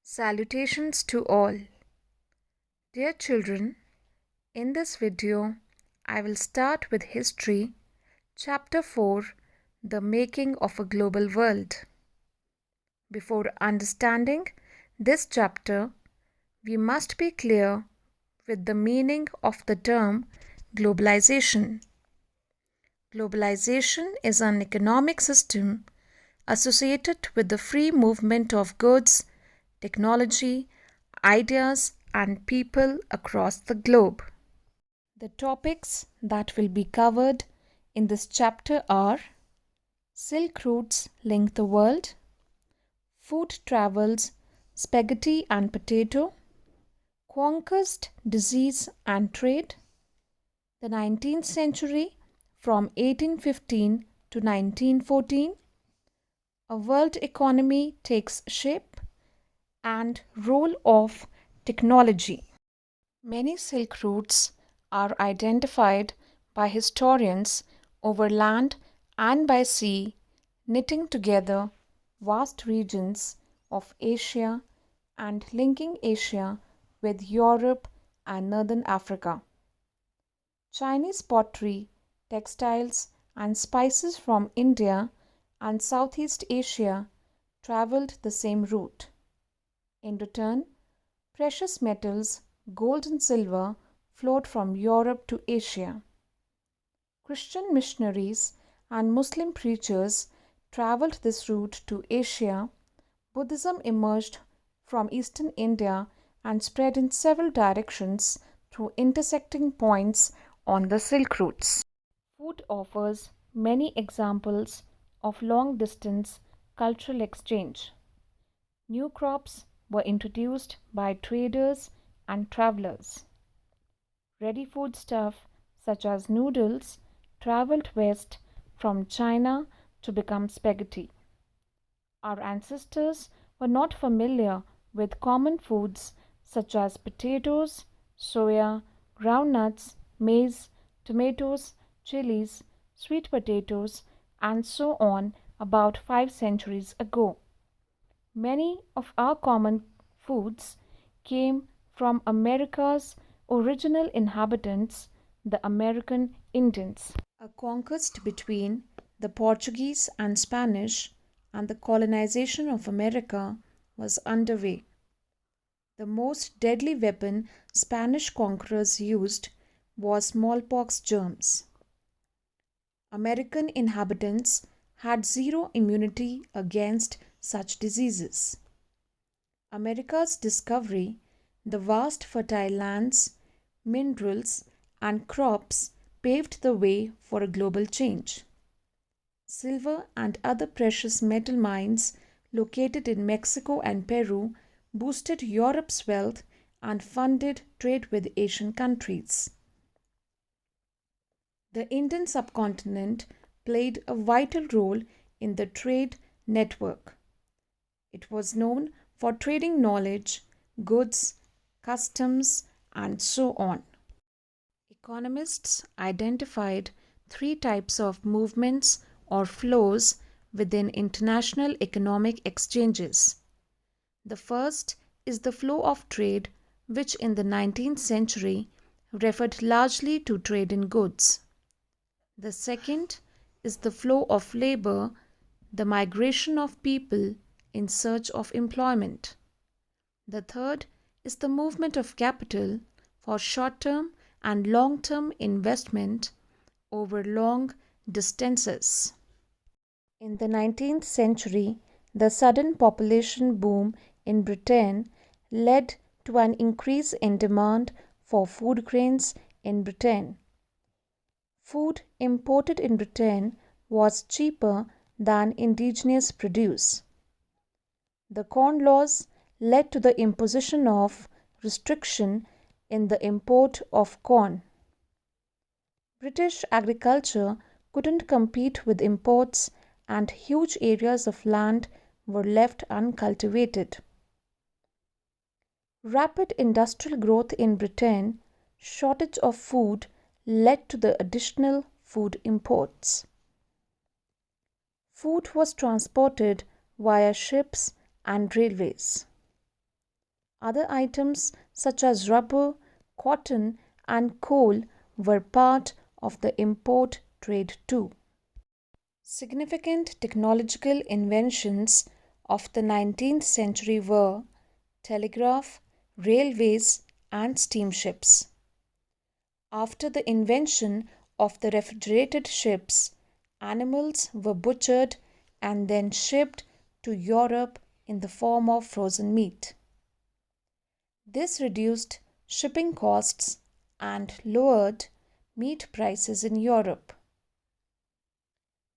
Salutations to all. Dear children, in this video, I will start with History, Chapter 4, The Making of a Global World. Before understanding this chapter, we must be clear with the meaning of the term globalization. Globalization is an economic system associated with the free movement of goods, technology, ideas, and people across the globe. The topics that will be covered in this chapter are Silk routes link the world, food travels, spaghetti and potato, conquest, disease and trade, the 19th century from 1815 to 1914, a world economy takes shape, and role of technology. Many silk routes are identified by historians over land and by sea, knitting together vast regions of Asia and linking Asia with Europe and Northern Africa. Chinese pottery, textiles, and spices from India and Southeast Asia traveled the same route. In return, precious metals, gold and silver, flowed from Europe to Asia. Christian missionaries and Muslim preachers traveled this route to Asia. Buddhism emerged from eastern India and spread in several directions through intersecting points on the Silk routes. Food offers many examples of long distance cultural exchange. New crops were introduced by traders and travelers. Ready foodstuff such as noodles traveled west from China to become spaghetti. Our ancestors were not familiar with common foods such as potatoes, soya, groundnuts, maize, tomatoes, chilies, sweet potatoes, and so on about 5 centuries ago. Many of our common foods came from America's original inhabitants, the American Indians. A conquest between the Portuguese and Spanish and the colonization of America was underway. The most deadly weapon Spanish conquerors used was smallpox germs. American inhabitants had zero immunity against such diseases. America's discovery, the vast fertile lands, minerals, and crops paved the way for a global change. Silver and other precious metal mines located in Mexico and Peru boosted Europe's wealth and funded trade with Asian countries. The Indian subcontinent played a vital role in the trade network. It was known for trading knowledge, goods, customs, and so on. Economists identified 3 types of movements or flows within international economic exchanges. The first is the flow of trade, which in the 19th century referred largely to trade in goods. The second is the flow of labor, the migration of people in search of employment. The third is the movement of capital for short-term and long-term investment over long distances. In the 19th century, the sudden population boom in Britain led to an increase in demand for food grains in Britain. Food imported in Britain was cheaper than indigenous produce. The Corn Laws led to the imposition of restriction in the import of corn. British agriculture couldn't compete with imports and huge areas of land were left uncultivated. Rapid industrial growth in Britain, shortage of food led to the additional food imports. Food was transported via ships and railways. Other items such as rubber, cotton, and coal were part of the import trade too. Significant technological inventions of the 19th century were telegraph, railways, and steamships. After the invention of the refrigerated ships, animals were butchered and then shipped to Europe in the form of frozen meat. This reduced shipping costs and lowered meat prices in Europe.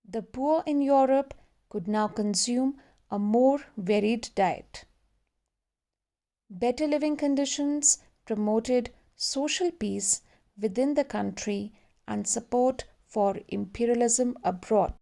The poor in Europe could now consume a more varied diet. Better living conditions promoted social peace within the country and support for imperialism abroad.